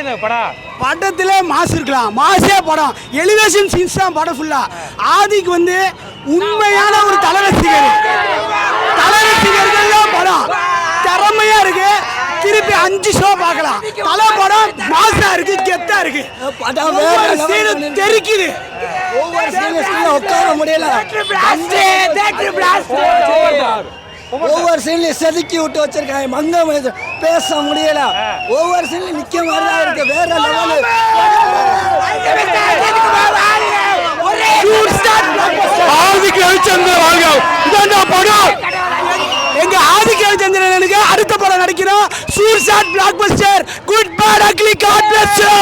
இருந்தது படம்? படத்துல மாசு இருக்கலாம், மாசே படம், எலிவேஷன் சீன்ஸ் தான் படம் ஃபுல்லா. ஆதிக்கு வந்து உண்மையான ஒரு தல ரசிகர்கள் படம் திறமையா இருக்கு. திருப்பி 5 ஷோ பார்க்கலாம். தல படம் மாசா இருக்கு, கெத்தா இருக்கு. தெரிக்குது, உட்கார முடியல. ஒவ்வொரு சீன்லையும் செதுக்கி விட்டு வச்சிருக்காங்க. மங்க பேச முடியல. ஒவ்வொரு சீன்லையும் நிக்க மாதிரிதான் இருக்கு. வேற லெவல். ஆதிக்கு ரவிச்சந்திரன் வாழ்க. இதான் படம். எங்க ஆதிக்கு ரவிச்சந்திரனுக்கு அடுத்த படம் நடிக்கிறோம். Sure shot blockbuster. Good bad ugly god plus you.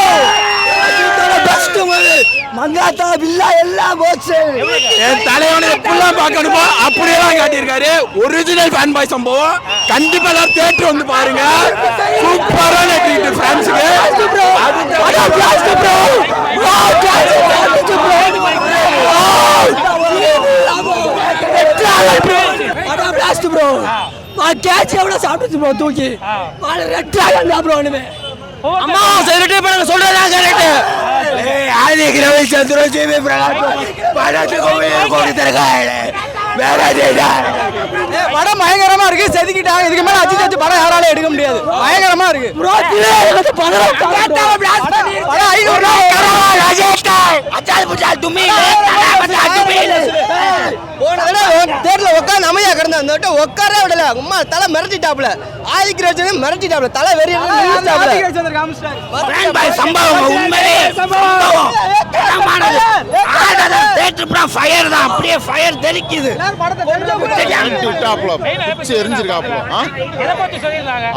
Best movie. Mankatha villa எல்லாம் போச்சு. என் தலைவனை எப்படிலாம் பார்க்கணுமோ அப்படியெல்லாம் காட்டியிருக்காரு. ஒரிஜினல் ஃபேன் பாய் சம்பவம். கண்டிப்பா எல்லாரும் தியேட்டர் வந்து பாருங்க. சூப்பரான ட்ரீட் ஃப்ரெண்ட்ஸ்க்கு. கேட்ச் எவ்வளவு சாப்பிட்டு ப்ரோ தூக்கி ரெட்டாக ப்ரோ ஒண்ணுமே. அம்மா செலிபிரேட் பண்ண சொல்றதா கரெக்ட். ஏய் ஆதிக்கு ரவிச்சந்திரன் ஜிவி பிரகாஷ் படத்துக்கு கோடி தரகாய். படம் பயங்கரமா இருக்கு. செதுக்கிட்டாங்க. இதுக்கு மேல அஜித் படம் யாராலும் எடுக்க முடியாது. பயங்கரமா இருக்கு. அமையா கிடந்த உட்கார விடல. உமா தலை மிரட்டிட்டாப்ல. ஆதிக்கு ரவிச்சந்திரன் மிரட்டிட்டாப்ல. தலை வெறிய சம்பவம் உண்மையிலே ஃபயர் தான். அப்படியே ஃபயர் தெரிக்குது.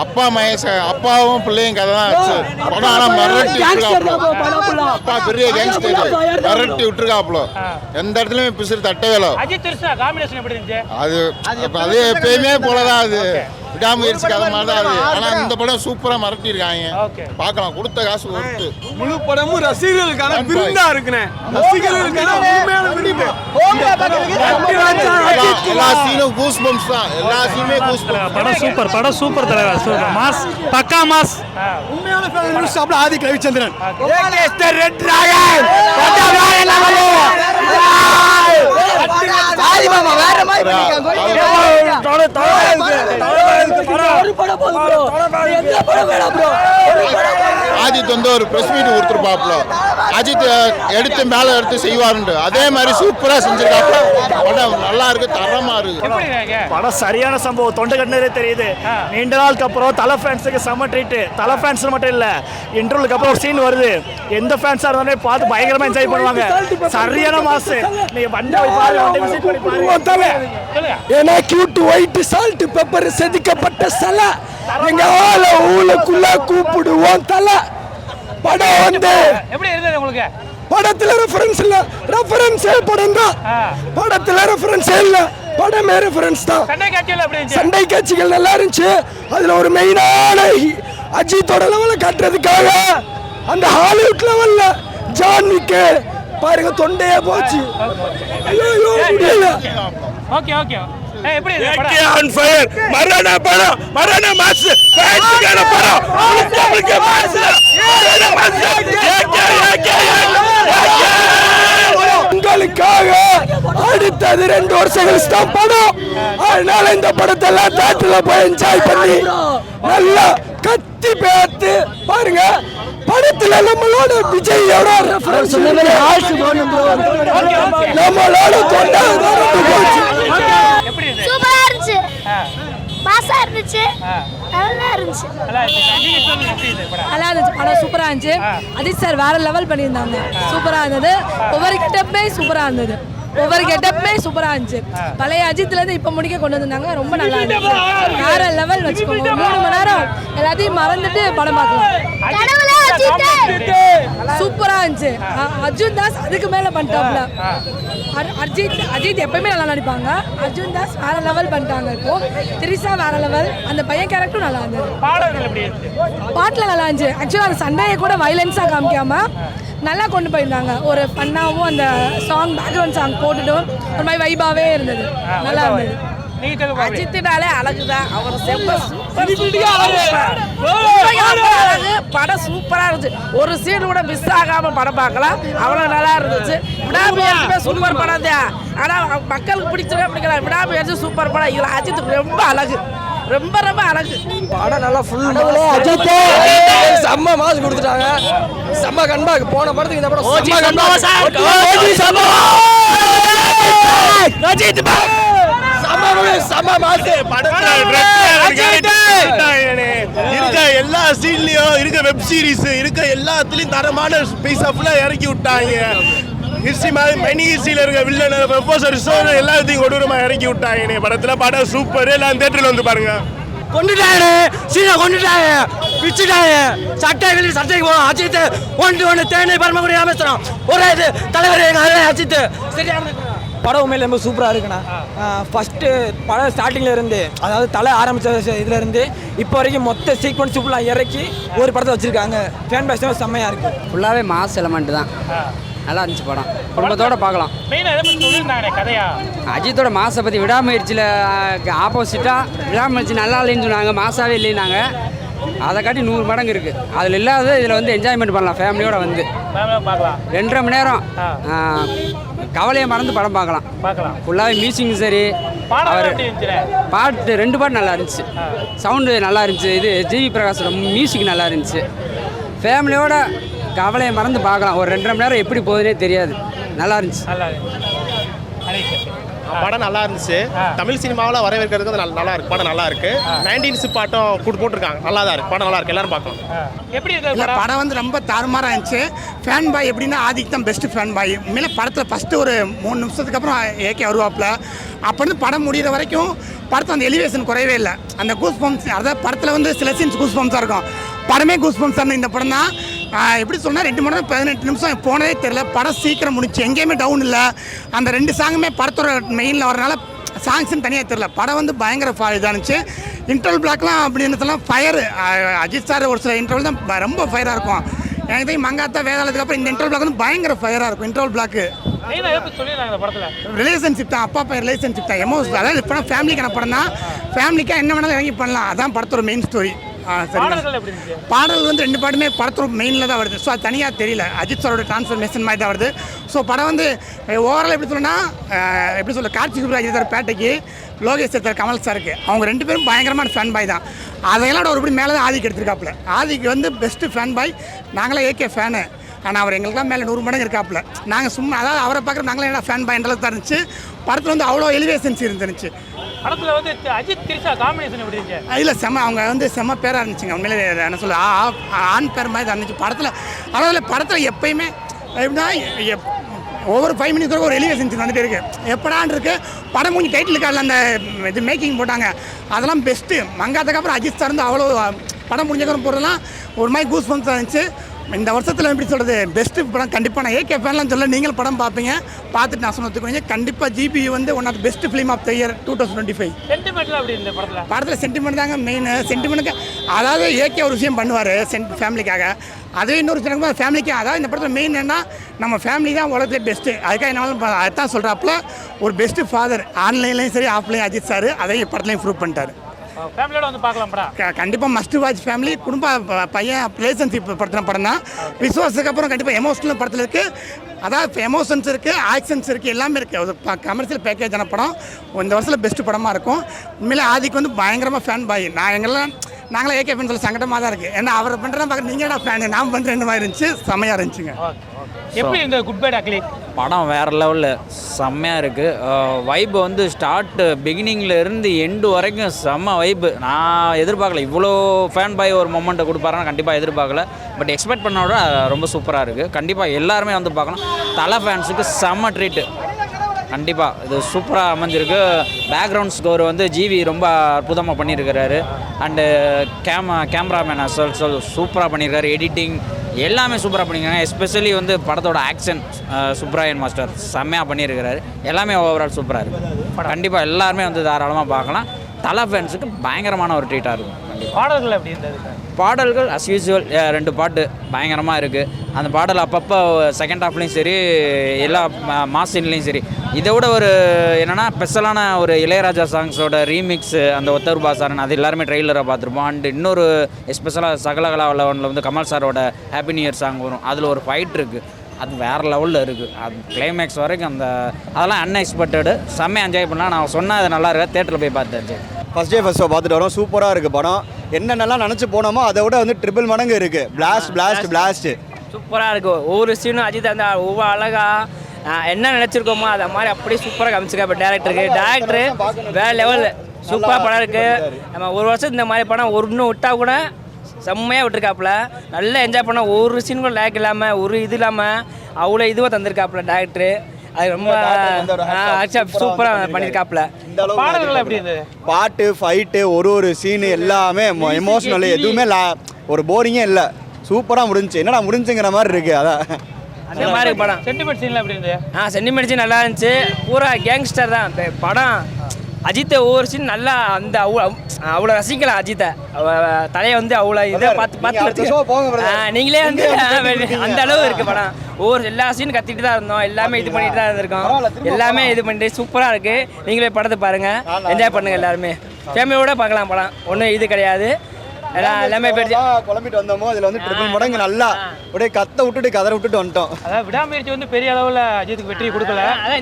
அப்பா மகேஷ் அப்பாவும் பிள்ளையும் கதை தான் ஆச்சு படம். ஆனா மிரட்டி அப்பா பெரிய கேங்ஸ்டர் மிரட்டி விட்டுருக்காப்ல. எந்த இடத்துலயுமே பிசுறு தட்டவேல. அது அதே எப்பயுமே போலதான். அது விடாமுயற்சி கதை மாதிரி தான் அது. ஆனா இந்த படம் சூப்பரா மிரட்டி இருக்காங்க. பார்க்கலாம். கொடுத்த காசு கொடுத்து முழு படமும் ரசிகர்களுக்கான விருந்தா இருக்குனே. ரசிகர்களுக்கான உண்மையான விருது. எல்லா சீனும் கூஸ் பம்ப்ஸ் தான். எல்லா சீனுமே கூஸ் பம்ப்ஸ். படம் சூப்பர். படம் சூப்பர் தலைவா. Super mass. பக்கா மாஸ். உண்மையான ஃபேன் ஸ்டாப்ல ஆதிக்கு ரவிச்சந்திரன். Red dragon. ஆதி மாமா வேற மாதிரி அஜித் வந்து ஒரு பிரஸ் மீட் கொடுத்துருப்பாப்ல. அஜித் எடுத்து மேல எடுத்து செய்வாருண்டு. அதே மாதிரி சூப்பரா செஞ்சிருக்காப்ல. படம் நல்லா இருக்கு, தரமா இருக்கு. படம் சரியான சம்பவம். தொண்டை கட்டினதே தெரியுது. நீண்ட நாளுக்கு அப்புறம் தலை ஃபேன்ஸுக்கு செம்ம ட்ரீட். தலை ஃபேன்ஸ் மட்டும் இல்ல, இன்டர்வலுக்கு அப்புறம் ஒரு சீன் வருது. எந்த ஃபேன்ஸா இருந்தாலும் பார்த்து பயங்கரமா என்ஜாய் பண்ணுவாங்க. சரியான மாசு. நீங்க வண்டி விசிட் பண்ணி பாருங்க. ஏன்னா கியூட் ஒயிட் சால்ட் பெப்பர் செதுக்கப்பட்ட சல எங்க ஆள ஊருக்குள்ள கூப்பிடுவோம் தலை. படம் வந்து எப்படி இருந்தது உங்களுக்கு? படத்துல ரெஃபரன்ஸ் இல்ல. ரெஃபரன்ஸே படம் தான். படத்துல ரெஃபரன்ஸே இல்ல. படமே ரெஃபரன்ஸ் தான். சண்டை காட்சிகள் நல்லா இருந்துச்சு. அதுல ஒரு மெயினான அஜித்தோட லெவல காட்டுறதுக்காக அந்த ஹாலிவுட் லெவல்ல ஜான் விக் பாருங்க தொண்டையே போச்சு. ஐயோ முடியல. Okay okay. எப்படி இருக்கு படம்? On fire. மரண படம். மரண மாஸ். ஃபேன்ஸ்கான படம். உங்களுக்கு மாஸ். மரண மாஸ். உங்களுக்காக அடுத்தது 2 வருஷம் கழிச்சு தான் படம். அதனால இந்த படத்தை எல்லாம் தியேட்டர்ல போய் என்ஜாய் பண்ணி நல்லா கத்தி பேத்து பாருங்க. படத்துல நம்மளோட விஜயோட ரெஃபரன்ஸ் நம்மளோட தொண்டை போச்சு. சூப்பரா இருந்துச்சு. பாசா இருந்துச்சு. நல்லா இருந்துச்சு. நல்லா இருந்துச்சு. படம் சூப்பரா இருந்துச்சு. அஜித் சார் வேற லெவல் பண்ணியிருந்தாங்க. சூப்பரா இருந்தது. ஒவ்வொரு கெட்டப்புமே சூப்பரா இருந்தது. ஒவ்வொரு கெட்டப்புமே சூப்பரா இருந்துச்சு. பழைய அஜித்ல இருந்து இப்ப முடிக்க கொண்டு வந்தாங்க. ரொம்ப நல்லா இருந்துச்சு. வேற லெவல் வச்சுக்கோங்க. 3 மணி நேரம் எல்லாத்தையும் மறந்துட்டு படம் பார்க்கலாம். சூப்பரா இருந்துச்சு. அர்ஜுன் தாஸ் அதுக்கு மேல பண்ணிட்டாப்ல. அஜித் எப்பவுமே நல்லா நடிப்பாங்க. அர்ஜுன் தாஸ் வேற லெவல் பண்ணிட்டாங்க. இப்போ திரிசா வேற லெவல். அந்த பையன் கேரக்டரும் நல்லா இருந்தது. பாட்டுல நல்லா இருந்துச்சு. ஆக்சுவலா அந்த சண்டையை கூட வைலன்ஸா காமிக்காம நல்லா கொண்டு போயிருந்தாங்க. ஒரு ஃபன்னாவும் அந்த சாங் பேக்ரவுண்ட் சாங் போட்டுட்டும் ஒரு மாதிரி வைபாவே இருந்தது. நல்லா இருந்தது. அஜித்தினாலே அழகுதான். அவர் செம்ம அழகு. படம் சூப்பரா இருந்துச்சு. ஒரு சீன் கூட மிஸ் ஆகாம படம் பார்க்கலாம். அவ்வளவு நல்லா இருந்துச்சு. விடாமுயற்சியுமே சூப்பர் படம் தான். ஆனா மக்களுக்கு பிடிச்சவே பிடிக்கலாம். விடாமுயற்சி சூப்பர் படம். இதுல அஜித் ரொம்ப அழகு, ரொம்ப ரொம்ப அழகு. படம் நல்லா ஃபுல் அஜித் செம்ம மாஸ் கொடுத்துட்டாங்க. செம்ம கண்பாக்கு போன படத்துக்கு இந்த படம் செம்ம கண்பாக்கு. செம்ம மாஸ் இருக்க எல்லா சீன்லயும் இருக்க வெப் சீரிஸ் இருக்க எல்லாத்துலயும் தரமான பீஸ் ஆஃப்ல இறக்கி விட்டாங்க. ஹிஸ்டரி மாதிரி மெனி ஹிஸ்டரியில் இருக்க வில்லன் ப்ரொபோசர் எல்லாத்தையும் கொடூரமா இறக்கி விட்டாங்க படத்துல. படம் சூப்பர். எல்லாம் தேட்டரில் வந்து பாருங்க. கொண்டுட்டாங்க சீனை, கொண்டுட்டாங்க, பிச்சுட்டாங்க. சட்டைக்கு போகணும். அஜித் ஒன்று தேனை பரமக்குடி ராமேஸ்வரம் ஒரே இது தலைவர் அஜித். சரியான படம் உண்மையில ரொம்ப சூப்பராக இருக்குண்ணா. ஃபஸ்ட்டு படம் ஸ்டார்டிங்கில் இருந்து, அதாவது தலை ஆரம்பித்த இதில் இருந்து இப்போ வரைக்கும் மொத்த சீக்வன்ஸ் ஃபுல்லாக இறக்கி ஒரு படத்தை வச்சுருக்காங்க. ஃபேன் பேஸும் செம்மையாக இருக்குது. ஃபுல்லாகவே மாஸ் எலமெண்ட் தான். நல்லா இருந்துச்சு படம். குடும்பத்தோட பார்க்கலாம். அஜித்தோட மாசை பற்றி விடாமுயற்சியில் ஆப்போசிட்டாக விடாமுயற்சி நல்லா இல்லைன்னு சொன்னாங்க, மாசாவே இல்லைன்னாங்க. அதை காட்டி 100 மடங்கு இருக்குது. அதில் இல்லாத இதில் வந்து என்ஜாய்மெண்ட் பண்ணலாம். ஃபேமிலியோட வந்து 2.5 மணி நேரம் கவலையை மறந்து படம் பார்க்கலாம். ஃபுல்லாகவே மியூசிக்கும் சரி, அவர் பாட்டு 2 பாட்டு நல்லா இருந்துச்சு. சவுண்டு நல்லா இருந்துச்சு. இது ஜிவி பிரகாஷ் மியூசிக் நல்லா இருந்துச்சு. ஃபேமிலியோட கவலையை மறந்து பார்க்கலாம். ஒரு 2.5 மணி நேரம் எப்படி போகுதுன்னே தெரியாது. நல்லா இருந்துச்சு. படம் நல்லா இருந்துச்சு. தமிழ் சினிமாவில் வரவேற்கிறதுக்கு நல்லா இருக்கு. படம் நல்லா இருக்கு. 90s பாட்டும் போட்டிருக்காங்க. நல்லா தான் இருக்கு. படம் நல்லா இருக்கு. எல்லாரும் பார்க்கலாம். எப்படி இருக்கு படம்? வந்து ரொம்ப தாறுமாறாக இருந்துச்சு. ஃபேன் பாய் எப்படின்னா ஆதிக்கு தான் பெஸ்ட் ஃபேன் பாய். உண்மையில படத்தில் ஃபஸ்ட்டு ஒரு 3 நிமிஷத்துக்கு அப்புறம் ஏகே வருவாப்பில். அப்போ வந்து படம் முடிகிற வரைக்கும் படத்தில் அந்த எலிவேஷன் குறையவே இல்லை. அந்த கூஸ் பம்ப்ஸ், அதாவது படத்தில் வந்து சில சீன்ஸ் கூஸ் பம்ப்ஸாக இருக்கும். படமே கூஸ் பம்ப்ஸ் தான். இந்த படம் தான் எப்படி சொன்னால் 2 மணி நேரம் 18 நிமிஷம் போனதே தெரியல. படம் சீக்கிரம் முடிச்சு. எங்கேயுமே டவுன் இல்லை. அந்த 2 சாங்குமே படத்தோட மெயினில் வரனால சாங்ஸ்ன்னு தனியாக தெரியல. படம் வந்து பயங்கர இதாக இருந்துச்சு. இன்டர்வல் பிளாக்லாம் அப்படின்றதுலாம் ஃபயர். அஜித் சார் ஒரு சில இன்டர்வல் தான் ரொம்ப ஃபயராக இருக்கும். எனக்கு தெரியும் மங்காத்தா வேதாளத்துக்கு அப்புறம் இந்த இன்டர்வல் பிளாக் வந்து பயங்கர ஃபயராக இருக்கும். இன்டர்வல் பிளாக்கு ரிலேஷன்ஷிப் தான். அப்பா பையன் ரிலேஷன்ஷிப் தான். எமோஷன். அதாவது இப்போ ஃபேமிலிக்கான படம் தான். ஃபேமிலிக்காக என்ன வேணாலும் இறங்கி பண்ணலாம். அதான் படத்தோட மெயின் ஸ்டோரி. பாடல் வந்து 2 பாட்டுமே படத்தோட மெயினில் தான் வருது. ஸோ அது தனியாக தெரியல. அஜித் சாரோட டிரான்ஸ்ஃபர்மேஷன் மாதிரி தான் வருது. ஸோ படம் வந்து ஓவரால் எப்படி சொல்லணும்னா, எப்படி சொல்ல, கார்த்திக் சுப்ராஜ் சார் பேட்டைக்கு, லோகேஷ் சார் கமல் சாருக்கு, அவங்க 2 பேரும் பயங்கரமான ஃபேன் பாய் தான். அதையெல்லாம் ஒருபடி மேலே தான் ஆதிக்கு எடுத்திருக்காப்புல. ஆதிக்கு வந்து பெஸ்ட்டு ஃபேன் பாய். நாங்களாம் ஏகே ஃபேனு. ஆனால் அவர் எங்களுக்குலாம் மேலே 100 மடங்கு இருக்காப்புல. நாங்கள் சும்மா, அதாவது அவரை பார்க்குற நாங்களாம் என்ன ஃபேன் பாய் அளவுக்கு தான் இருந்துச்சு. படத்தில் வந்து அவ்வளோ எலிவேஷன்ஸ் இருந்துச்சு. படத்துல வந்து அஜித் திரிஷா காம்பினேஷன் எப்படி இருந்துச்சு? இல்லை செம்ம, அவங்க வந்து செம்ம பேராக இருந்துச்சுங்க. உண்மையிலே என்ன சொல்ல, ஆண் பேர் மாதிரி தான் இருந்துச்சு படத்தில். அதாவது படத்தில் எப்பயுமே எப்படின்னா ஒவ்வொரு 5 மினிட்ஸ் ஒரு எலிவேஷன்ஸ் வந்துட்டு இருக்கு. எப்படான் இருக்கு. படம் கொஞ்சம் டைட்டில் கார்டில் அந்த இது மேக்கிங் போட்டாங்க. அதெல்லாம் பெஸ்ட்டு. மங்காத்துக்கு அப்புறம் அஜித் சார் வந்து அவ்வளோ படம் முடிஞ்சக்கப்புறம் போகிறதெல்லாம் ஒரு மாதிரி கூஸ் பம்ப்ஸ் இருந்துச்சு. இந்த வருஷத்தில் எப்படி சொல்கிறது, பெஸ்ட்டு படம் கண்டிப்பாக. நான் ஏகே ஃபேன்லாம் சொல்ல, நீங்களும் படம் பார்ப்பீங்க. பார்த்துட்டு நான் சொன்னதுக்கு கண்டிப்பாக ஜிபி வந்து one of the best film of the year 2025. சென்டிமெண்ட்லாம் அப்படி இந்த படத்தில் சென்டிமெண்ட் தாங்க மெயின். சென்டிமெண்ட்டுக்கு அதாவது ஏகே ஒரு விஷயம் பண்ணுவார் ஃபேமிலிக்காக. அதே இன்னொரு சில ஃபேமிலிக்கு, அதாவது இந்த படத்தில் மெயின் என்ன, நம்ம ஃபேமிலி தான் உலகத்துலேயே பெஸ்ட்டு. அதுக்காக என்ன அதுதான் சொல்கிறாப்புல. ஒரு பெஸ்ட்டு ஃபாதர் ஆன்லைன்லேயும் சரி ஆஃப்லைன் அஜித் சார் அதையும் படத்துலையும் ப்ரூவ் பண்ணிட்டார். ஃபேமிலியோட வந்து பார்க்கலாம் படம். கண்டிப்பாக மஸ்ட் வாட்ச் ஃபேமிலி. குடும்ப பையன் ரிலேஷன்ஷிப் படுத்தின படம் தான். விசுவாசத்துக்கு அப்புறம் கண்டிப்பாக எமோஷனல் படத்தில் இருக்குது. அதாவது எமோஷன்ஸ் இருக்குது, ஆக்ஷன்ஸ் இருக்குது, எல்லாமே இருக்குது. ஒரு கமர்ஷியல் பேக்கேஜான படம். இந்த வருஷத்தில் பெஸ்ட்டு படமாக இருக்கும். உண்மையிலே ஆதிக்கு வந்து பயங்கரமாக ஃபேன் பாய். நாங்களாம் ஏகே ஃபேன் சொல்ல சங்கடமாக தான் இருக்குது. ஏன்னா அவரை பண்ணுறதா பார்க்க நீங்கள் என்ன ஃபேனு, நான் பண்ணுறேன் மாதிரி இருந்துச்சு. செம்மையாக இருந்துச்சுங்க. எப்படி இந்த குட் பை அக்லி படம் வேறு லெவலில் செம்மையாக இருக்குது. வைப்பு வந்து ஸ்டார்ட் பிகினிங்கில் இருந்து எண்டு வரைக்கும் செம்ம வைப்பு. நான் எதிர்பார்க்கல இவ்வளோ ஃபேன் பாய் ஒரு மொமெண்ட்டை கொடுப்பாருன்னு கண்டிப்பாக எதிர்பார்க்கல. பட் எக்ஸ்பெக்ட் பண்ணோட ரொம்ப சூப்பராக இருக்குது. கண்டிப்பாக எல்லாருமே வந்து பார்க்கலாம். தலை ஃபேன்ஸுக்கு செம்ம ட்ரீட்டு. கண்டிப்பாக இது சூப்பராக அமைஞ்சிருக்கு. பேக்ரவுண்ட் ஸ்கோர் வந்து ஜிவி ரொம்ப அற்புதமாக பண்ணியிருக்கிறாரு. அண்டு கேமராமேன் சூப்பராக பண்ணியிருக்காரு. எடிட்டிங் எல்லாமே சூப்பராக பண்ணியிருக்காங்க. எஸ்பெஷலி வந்து படத்தோட ஆக்ஷன் சுப்ராயன் மாஸ்டர் செம்மையாக பண்ணியிருக்கிறாரு. எல்லாமே ஓவரால் சூப்பராக இருக்குது. கண்டிப்பாக எல்லாருமே வந்து தாராளமாக பார்க்கலாம். தலை ஃபேன்ஸுக்கு பயங்கரமான ஒரு ட்ரீட்டாக இருக்கும். கண்டிப்பாக. பாடல்கள் எப்படி இருந்தது? பாடல்கள் அஸ் யூஸ்வல் 2 பாட்டு பயங்கரமாக இருக்குது. அந்த பாடல் அப்பப்போ செகண்ட் ஹாஃப்லேயும் சரி எல்லா மாஸ் சீன்லேயும் சரி. இதை விட ஒரு என்னென்னா ஸ்பெஷலான ஒரு இளையராஜா சாங்ஸோட ரீமிக்ஸு அந்த ஒத்தர் பாசாரன் அது எல்லாருமே ட்ரெய்லரை பார்த்துருப்போம். அண்ட் இன்னொரு எஸ்பெஷலாக சகலகலாவில் வந்து கமல் சாரோட ஹாப்பி நியூ இயர் சாங் வரும். அதில் ஒரு ஃபைட் இருக்குது, அது வேறு லெவலில் இருக்குது. அது கிளைமேக்ஸ் வரைக்கும் அதெல்லாம் அன்எக்ஸ்பெக்டடு செம்மையாக என்ஜாய் பண்ணலாம். நான் சொன்னால் அது நல்லா இருக்கா தேட்டரில் போய் பார்த்து ஃபஸ்ட் டே ஃபஸ்ட் ஷோ பார்த்துட்டு வரோம். சூப்பராக இருக்குது படம். என்னென்னலாம் நினச்சி போனோமோ அதை விட வந்து ட்ரிபிள் மடங்கு இருக்குது. பிளாஸ்ட்டு சூப்பராக இருக்குது. ஒவ்வொரு சீனும் அஜித் அந்த ஒவ்வொரு அழகாக என்ன நினச்சிருக்கோமோ அதை மாதிரி அப்படியே சூப்பராக காமிச்சிருக்கா. இப்போ டேரக்டரு வேறு லெவலில் சூப்பராக படம் இருக்குது. நம்ம ஒரு வருஷம் இந்த மாதிரி படம் இன்னும் விட்டால் கூட செம்மையாக விட்டுருக்காப்புல. நல்லா என்ஜாய் பண்ண ஒரு சீன் கூட லேக் இல்லாமல் ஒரு இது இல்லாமல் அவ்வளோ இதுவாக தந்திருக்காப்புல டேரக்டரு. அது ரொம்ப சூப்பராக பண்ணியிருக்காப்புல. பாடல்கள் எப்படி இருந்தது? பாட்டு ஃபைட்டு ஒரு சீனு எல்லாமே எமோஷ்னல், எதுவுமே ஒரு போரிங்கே இல்லை. சூப்பராக முடிஞ்சுச்சு. என்னடா முடிஞ்சுங்கிற மாதிரி இருக்குது. அதான் அந்த மாதிரி படம். சென்டிமெண்ட் சீன்லாம் எப்படி இருந்தது? சென்டிமெண்ட் சீன் நல்லா இருந்துச்சு. பூரா கேங்ஸ்டர் தான் படம். அஜித்தை ஒவ்வொரு சீன் நல்லா அந்த அவ்வளோ ரசிக்கலாம். அஜித்தை தலையை வந்து அவ்வளோ இதை பார்த்து நீங்களே வந்து அந்த அளவு இருக்குது படம். ஒவ்வொரு எல்லா சீனும் கத்திட்டு தான் இருந்தோம். எல்லாமே இது பண்ணிட்டு தான் இருந்திருக்கோம். எல்லாமே இது பண்ணிட்டு சூப்பராக இருக்குது. நீங்களே படத்தை பாருங்கள், என்ஜாய் பண்ணுங்கள். எல்லாருமே ஃபேமிலியோட பார்க்கலாம் படம். ஒன்றும் இது கிடையாது. எல்லாமே குழம்பிட்டு வந்தோமோ அதில் வந்து ட்ரிபிள் மடங்கு நல்லா அப்படியே கத்த விட்டுட்டு கதற விட்டுட்டு வந்துட்டோம். அதான் விடாமுயற்சி வந்து பெரிய அளவில் அஜித்துக்கு வெற்றி கொடுக்கல. அதான்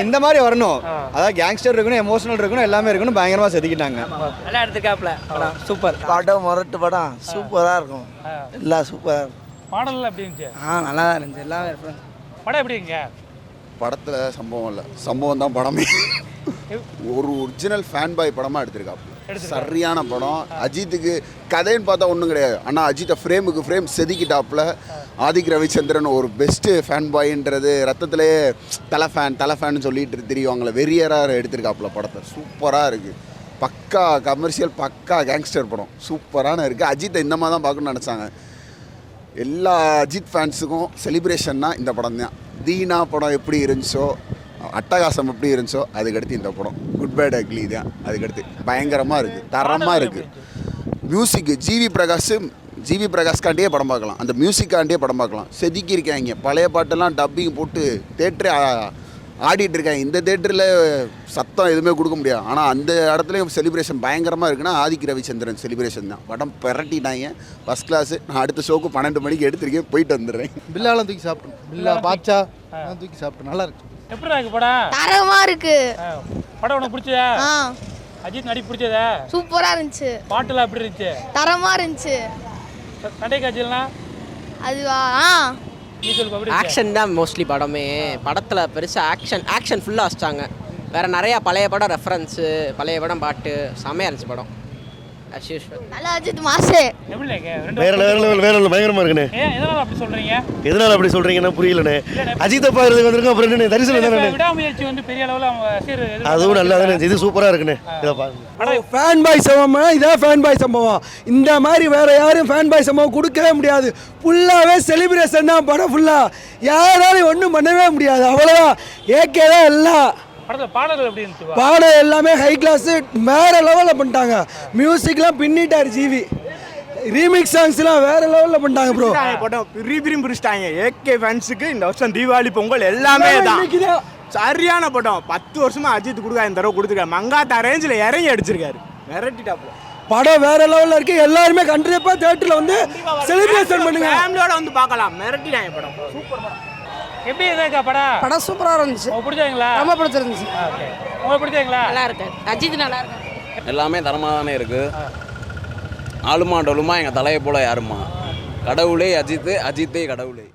இந்த மாதிரி வரணும். அதான் கேங்ஸ்டர் இருக்கணும், எமோஷனல் இருக்கணும், எல்லாமே இருக்கணும். பயங்கரமாக செதுக்கிட்டாங்க. நல்லா எடுத்துக்காப்புல படம். சூப்பர் படம் முரட்டு படம் சூப்பராக இருக்கும். எல்லாம் சூப்பராக இருக்கும். பாடல்கள் எப்படி இருந்துச்சு? நல்லா தான் இருந்துச்சு. எல்லாமே படம் எப்படி இருங்க? படத்தில் சம்பவம் இல்லை, சம்பவம் தான் படமே. ஒரு ஒரிஜினல் ஃபேன் பாய் படமாக எடுத்திருக்காப்பு. சரியான படம். அஜித்துக்கு கதைன்னு பார்த்தா ஒன்றும் கிடையாது. ஆனால் அஜித்தை ஃப்ரேமுக்கு ஃப்ரேம் செதுக்கிட்டாப்புல. ஆதிக் ரவிச்சந்திரன் ஒரு பெஸ்ட்டு ஃபேன் பாயின்றது ரத்தத்திலே தலை ஃபேன்னு சொல்லிட்டு தெரியுவாங்களே, வெறியராக எடுத்திருக்காப்புல படத்தை. சூப்பராக இருக்குது. பக்கா கமர்ஷியல், பக்கா கேங்ஸ்டர் படம். சூப்பரான இருக்குது. அஜித்தை இந்த மாதிரி தான் பார்க்கணும்னு நினச்சாங்க. எல்லா அஜித் ஃபேன்ஸுக்கும் செலிப்ரேஷன்னா இந்த படம் தான். தீனா படம் எப்படி இருந்துச்சோ, அட்டகாசம் எப்படி இருந்துச்சோ, அதுக்கடுத்து இந்த படம் குட் பேட் அக்லி தான். அதுக்கடுத்து பயங்கரமாக இருக்குது, தரமாக இருக்குது. மியூசிக்கு ஜிவி பிரகாஷ்காண்டியே படம் பார்க்கலாம். அந்த மியூசிக்காண்டியே படம் பார்க்கலாம். செதுக்கியிருக்காங்க. பழைய பாட்டெல்லாம் டப்பிங் போட்டு தேட்டரே ஆடிட்டு இருக்காங்க. இந்த தேட்டரில் சத்தம் எதுவுமே கொடுக்க முடியாது. ஆனால் அந்த இடத்துலையும் செலிப்ரேஷன் பயங்கரமாக இருக்குன்னா ஆதிக் ரவிச்சந்திரன் செலிப்ரேஷன் தான். படம் பெரட்டிட்டாங்க. First class. நான் அடுத்த ஷோக்கு 12 மணிக்கு எடுத்துருக்கேன், போயிட்டு வந்துடுறேன். பில்லாலாம் தூக்கி சாப்பிட்டோம். பில்லா பாட்சா தூக்கி சாப்பிட்டோம். நல்லா இருக்கு. எப்படி இருக்கு படம்? தரமா இருக்கு. படம் உனக்கு பிடிச்சதா? அஜித் நடிப்பு பிடிச்சதா? சூப்பரா இருந்துச்சு. பாட்டுலாம் எப்படி இருந்துச்சு? தரமா இருந்துச்சு. சண்டை காட்சிலாம் அதுவா? நீ சொல்லுங்க. அப்படி ஆக்ஷன் தான் மோஸ்ட்லி படமே. படத்தில் பெருசாக ஆக்ஷன் ஃபுல்லாக வச்சிட்டாங்க. வேறு நிறையா பழைய படம் ரெஃபரன்ஸு, பழைய படம் பாட்டு செமையாக இருந்துச்சு படம். நல்லா அஜித் மாசே. எப்படி இருக்கு? வேற லெவல் பயங்கரமா இருக்குண்ணே. எதனால அப்படி சொல்றீங்க? எதனால அப்படி சொல்றீங்கன்னா புரியலண்ணே. அஜித்தை பார்க்கறதுக்கு வந்திருக்கோம். அப்புறம் என்ன தரிசனம் தானே. விடாமுயற்சி வந்து பெரிய அளவில் அவங்க அதுவும் நல்லா தானே. இது சூப்பராக இருக்குண்ணே. இதை பாருங்க. ஃபேன் பாய் சம்பவம் இதான். ஃபேன் பாய் சம்பவம் இந்த மாதிரி வேற யாரும் ஃபேன் பாய் சம்பவம் கொடுக்கவே முடியாது. ஃபுல்லாகவே செலிப்ரேஷன் தான் படம். ஃபுல்லாக யாராலையும் ஒன்றும் பண்ணவே முடியாது. அவ்வளோதான். ஏகே தான் எல்லாம். பாடல்கள் எப்படி இருந்துச்சு? பாடம் எல்லாமே ஹை கிளாஸ், வேற லெவலில் பண்ணிட்டாங்க. மியூசிக்லாம் பின்னிட்டார் ஜிவி. ரீமிக்ஸ் சாங்ஸ்லாம் வேற லெவலில் பண்ணிட்டாங்க ப்ரோ. படம் பிரியும் பிரிச்சிட்டாங்க. ஏகே ஃபேன்ஸுக்கு இந்த வருஷம் தீபாவளி பொங்கல் எல்லாமே தான். சரியான படம். 10 வருஷமா அஜித் கொடுக்க இந்த தடவை கொடுத்துருக்காரு. மங்காத்தா ரேஞ்சில் இறங்கி அடிச்சிருக்காரு. மிரட்டிட்டாப்ல. படம் வேற லெவலில் இருக்கு. எல்லாருமே கண்டிப்பாக தேட்டரில் வந்து செலிப்ரேஷன் பண்ணுங்க. ஃபேமிலியோட வந்து பார்க்கலாம். மிரட்டிட்டாங்க படம். சூப்பர் படம். எப்படி இருக்கா படம்? படம் சூப்பராக இருந்துச்சு. உங்களுக்கு பிடிச்சீங்களா? ரொம்ப பிடிச்சிருந்துச்சு. ஓகே. உங்களுக்கு பிடிச்சீங்களா? நல்லா இருக்கு. அஜித் நல்லா இருக்கு. எல்லாமே தரமாக தானே இருக்குது. ஆளுமா டொலுமா எங்கள் தலையை போல் யாருமா. கடவுளே அஜித்து, அஜித்தே கடவுளே.